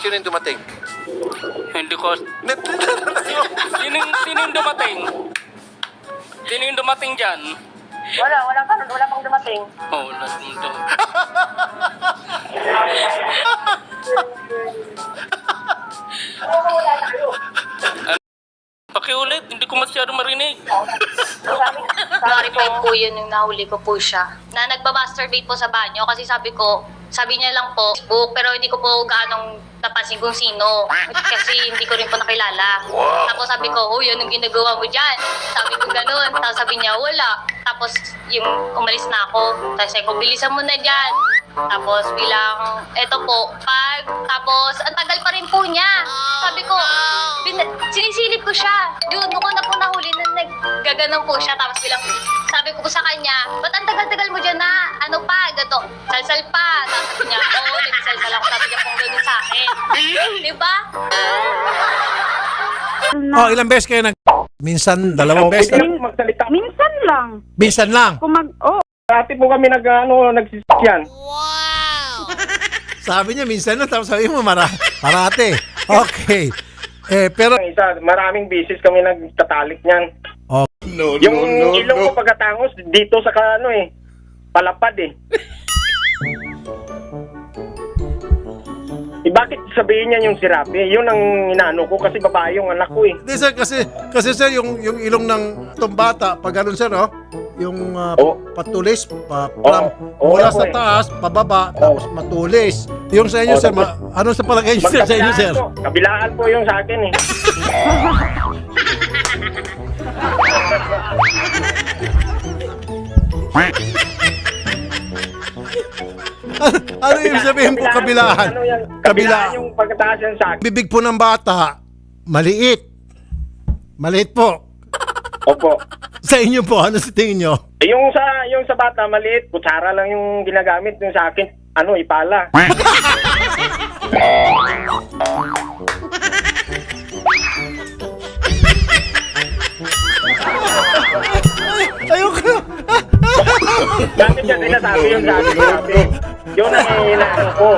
Sino yung dumating? Hindi ko... Sino yung dumating? Sino yung dumating dyan? Wala pang dumating. Oh, wala naman daw. Pakiulit, hindi ko masyado marinig. Clarify po yun yung nahuli ko po siya. Na nagba-masturbate po sa banyo kasi sabi niya lang po, Facebook, pero hindi ko po gaanong napansin kung sino. Kasi hindi ko rin po nakilala. Tapos sabi ko, oh, yun ang ginagawa mo dyan. Sabi ko ganun. Tapos sabi niya, wala. Tapos yung umalis na ako. Tapos sabi ko, bilisan mo na dyan. Tapos bilang, eto po, tapos ang tagal pa rin po niya. Sabi ko, sinisilip ko siya. Doon ko na po nahuli na naggaganon po siya. Tapos bilang, sabi ko po sa kanya, ba't ang tagal-tagal mo dyan na, ano pa, gato, salsal pa. Tapos sabi niya, oo, nagsalsal ako. Sabi niya kung gano'n sa akin. Diba? Oh, ilang beses kayo minsan, dalawang beses? Magsalita. Minsan lang. Minsan lang. Dati po kami nagsisyan. Sabi niya, minsan lang. Tapos sabi mo, parate. Okay. Pero... Isa, maraming beses kami nagtatalik niyan. Oh. Yung ilong ko pagkatangos, dito sa palapad eh. Bakit sabihin niya yung sirapi? Yun ang inaano ko kasi babae yung anak ko eh. Hindi sir, kasi sir, yung ilong ng itong bata, pag ganun sir, oh, yung patulis, mula sa taas, pababa, tapos matulis. Yung sa inyo sir, ano sa palagay niyo sir sa inyo sir? Kabilaan po yung sa akin eh. Ano yung sabihin po kabilaan? Ano yan? Kabilaan yung pagkataas yan sa akin. Bibig po ng bata, maliit. Maliit po. Opo. Sa inyo po, ano sa tingin nyo? Yung sa bata maliit, kutsara lang yung ginagamit. Yung sa akin, ipala. Ayoko. Bakit niya sinasabi yung sa akin? Yun ang inaano ko.